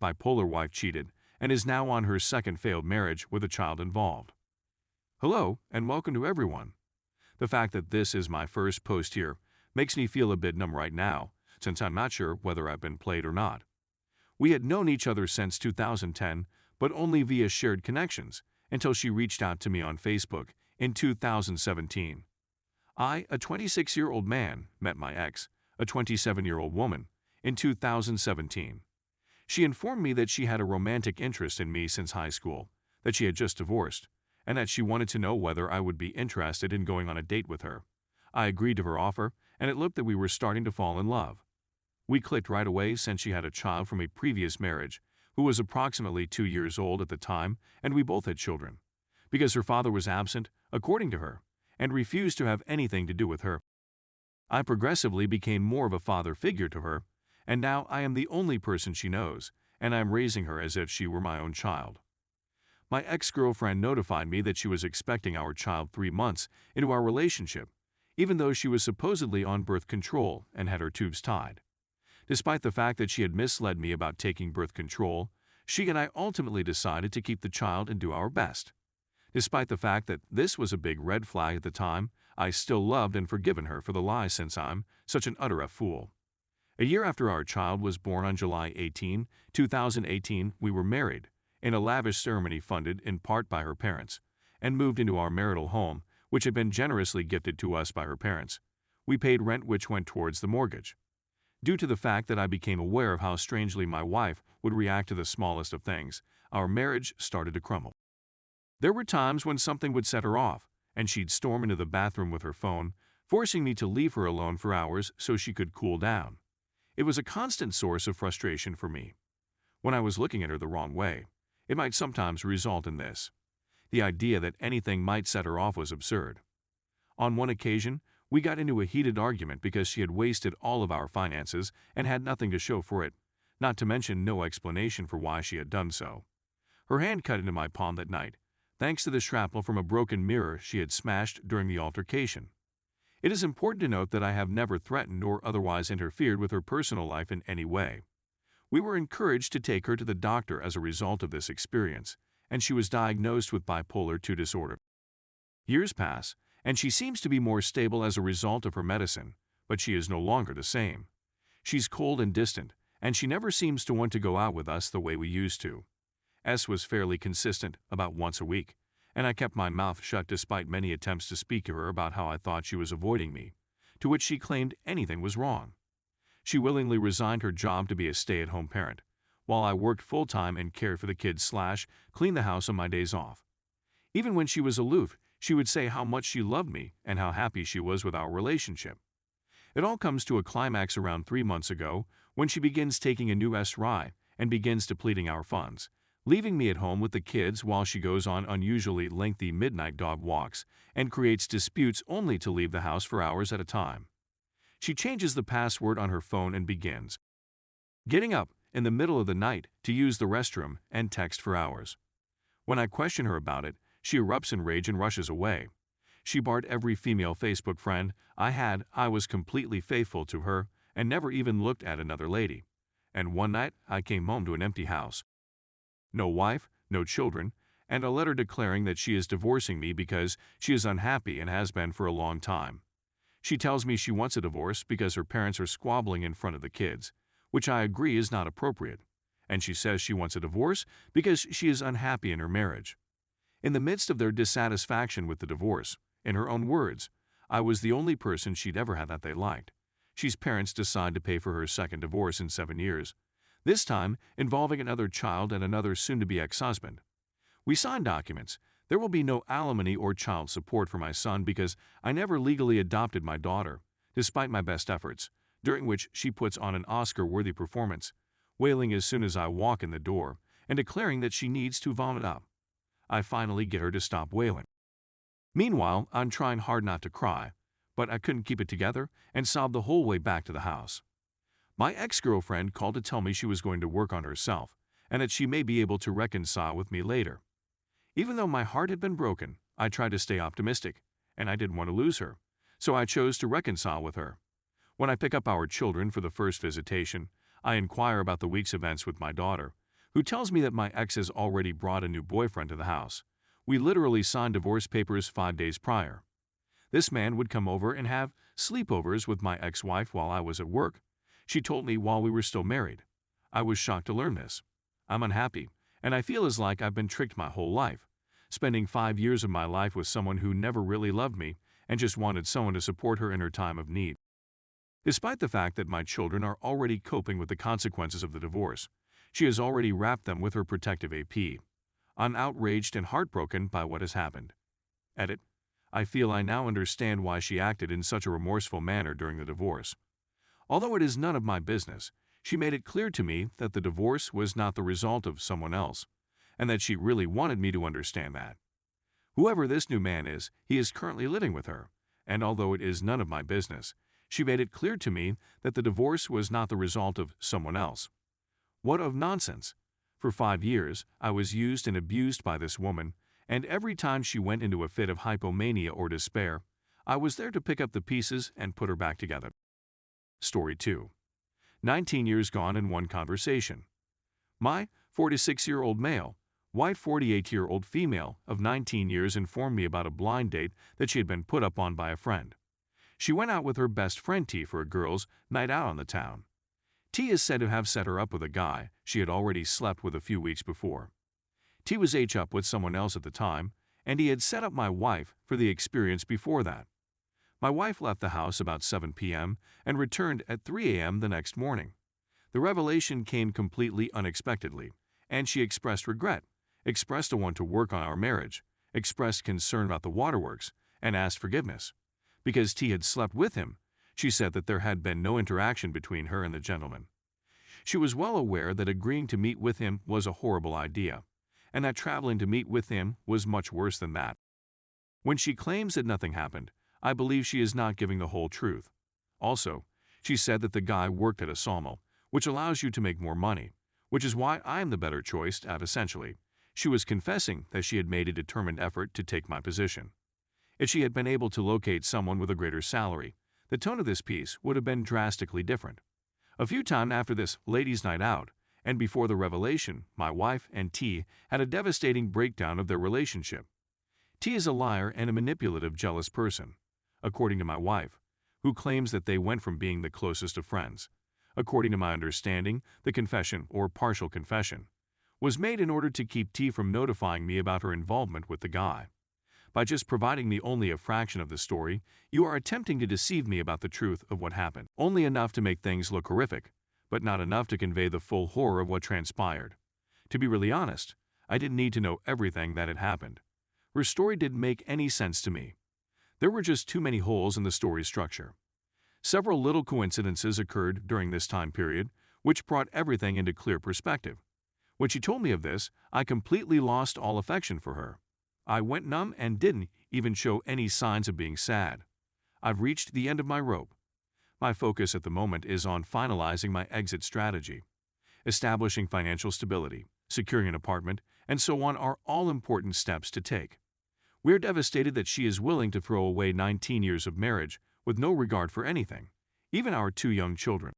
bipolar wife cheated and is now on her second failed marriage with a child involved. Hello, and welcome to everyone. The fact that this is my first post here makes me feel a bit numb right now, since I'm not sure whether I've been played or not. We had known each other since 2010, but only via shared connections, until she reached out to me on Facebook in 2017. I, a 26-year-old man, met my ex, a 27-year-old woman, in 2017. She informed me that she had a romantic interest in me since high school, that she had just divorced, and that she wanted to know whether I would be interested in going on a date with her. I agreed to her offer, and it looked that we were starting to fall in love. We clicked right away since she had a child from a previous marriage, who was approximately 2 years old at the time, and we both had children. Because her father was absent, according to her, and refused to have anything to do with her. I progressively became more of a father figure to her, and now I am the only person she knows, and I am raising her as if she were my own child. My ex-girlfriend notified me that she was expecting our child 3 months into our relationship, even though she was supposedly on birth control and had her tubes tied. Despite the fact that she had misled me about taking birth control, she and I ultimately decided to keep the child and do our best. Despite the fact that this was a big red flag at the time, I still loved and forgiven her for the lie since I'm such an utter fool. A year after our child was born on July 18, 2018, we were married, in a lavish ceremony funded in part by her parents, and moved into our marital home, which had been generously gifted to us by her parents. We paid rent which went towards the mortgage. Due to the fact that I became aware of how strangely my wife would react to the smallest of things, our marriage started to crumble. There were times when something would set her off, and she'd storm into the bathroom with her phone, forcing me to leave her alone for hours so she could cool down. It was a constant source of frustration for me. When I was looking at her the wrong way, it might sometimes result in this. The idea that anything might set her off was absurd. On one occasion, we got into a heated argument because she had wasted all of our finances and had nothing to show for it, not to mention no explanation for why she had done so. Her hand cut into my palm that night, thanks to the shrapnel from a broken mirror she had smashed during the altercation. It is important to note that I have never threatened or otherwise interfered with her personal life in any way. We were encouraged to take her to the doctor as a result of this experience, and she was diagnosed with bipolar II disorder. Years pass, and she seems to be more stable as a result of her medicine, but she is no longer the same. She's cold and distant, and she never seems to want to go out with us the way we used to. S was fairly consistent, about once a week, and I kept my mouth shut despite many attempts to speak to her about how I thought she was avoiding me, to which she claimed anything was wrong. She willingly resigned her job to be a stay-at-home parent, while I worked full-time and cared for the kids / cleaned the house on my days off. Even when she was aloof, she would say how much she loved me and how happy she was with our relationship. It all comes to a climax around 3 months ago when she begins taking a new SRI and begins depleting our funds, leaving me at home with the kids while she goes on unusually lengthy midnight dog walks and creates disputes only to leave the house for hours at a time. She changes the password on her phone and begins getting up in the middle of the night to use the restroom and text for hours. When I question her about it, she erupts in rage and rushes away. She barred every female Facebook friend I had. I was completely faithful to her and never even looked at another lady. And one night, I came home to an empty house. No wife, no children, and a letter declaring that she is divorcing me because she is unhappy and has been for a long time. She tells me she wants a divorce because her parents are squabbling in front of the kids, which I agree is not appropriate, and she says she wants a divorce because she is unhappy in her marriage. In the midst of their dissatisfaction with the divorce, in her own words, I was the only person she'd ever had that they liked. She's parents decide to pay for her second divorce in 7 years, this time involving another child and another soon-to-be ex-husband. We signed documents. There will be no alimony or child support for my son because I never legally adopted my daughter, despite my best efforts, during which she puts on an Oscar-worthy performance, wailing as soon as I walk in the door and declaring that she needs to vomit up. I finally get her to stop wailing. Meanwhile, I'm trying hard not to cry, but I couldn't keep it together and sobbed the whole way back to the house. My ex-girlfriend called to tell me she was going to work on herself and that she may be able to reconcile with me later. Even though my heart had been broken, I tried to stay optimistic, and I didn't want to lose her, so I chose to reconcile with her. When I pick up our children for the first visitation, I inquire about the week's events with my daughter, who tells me that my ex has already brought a new boyfriend to the house. We literally signed divorce papers 5 days prior. This man would come over and have sleepovers with my ex-wife while I was at work. She told me while we were still married. I was shocked to learn this. I'm unhappy, and I feel as like I've been tricked my whole life, spending 5 years of my life with someone who never really loved me and just wanted someone to support her in her time of need. Despite the fact that my children are already coping with the consequences of the divorce, she has already wrapped them with her protective AP. I'm outraged and heartbroken by what has happened. Edit. I feel I now understand why she acted in such a remorseful manner during the divorce. Although it is none of my business, she made it clear to me that the divorce was not the result of someone else, and that she really wanted me to understand that. Whoever this new man is, he is currently living with her, and although it is none of my business, she made it clear to me that the divorce was not the result of someone else. What of nonsense? For 5 years, I was used and abused by this woman, and every time she went into a fit of hypomania or despair, I was there to pick up the pieces and put her back together. Story 2. 19 years gone in one conversation. My 46-year-old male, white 48-year-old female of 19 years informed me about a blind date that she had been put up on by a friend. She went out with her best friend T for a girls' night out on the town. T is said to have set her up with a guy she had already slept with a few weeks before. T was up with someone else at the time, and he had set up my wife for the experience before that. My wife left the house about 7 p.m. and returned at 3 a.m. the next morning. The revelation came completely unexpectedly, and she expressed regret, expressed a want to work on our marriage, expressed concern about the waterworks, and asked forgiveness. Because T had slept with him, she said that there had been no interaction between her and the gentleman. She was well aware that agreeing to meet with him was a horrible idea, and that traveling to meet with him was much worse than that. When she claims that nothing happened, I believe she is not giving the whole truth. Also, she said that the guy worked at a sawmill, which allows you to make more money, which is why I am the better choice out essentially. She was confessing that she had made a determined effort to take my position. If she had been able to locate someone with a greater salary, the tone of this piece would have been drastically different. A few times after this ladies' night out, and before the revelation, my wife and T had a devastating breakdown of their relationship. T is a liar and a manipulative, jealous person, according to my wife, who claims that they went from being the closest of friends. According to my understanding, the confession, or partial confession, was made in order to keep T from notifying me about her involvement with the guy. By just providing me only a fraction of the story, you are attempting to deceive me about the truth of what happened. Only enough to make things look horrific, but not enough to convey the full horror of what transpired. To be really honest, I didn't need to know everything that had happened. Her story didn't make any sense to me. There were just too many holes in the story structure. Several little coincidences occurred during this time period, which brought everything into clear perspective. When she told me of this, I completely lost all affection for her. I went numb and didn't even show any signs of being sad. I've reached the end of my rope. My focus at the moment is on finalizing my exit strategy. Establishing financial stability, securing an apartment, and so on are all important steps to take. We're devastated that she is willing to throw away 19 years of marriage with no regard for anything, even our 2 young children.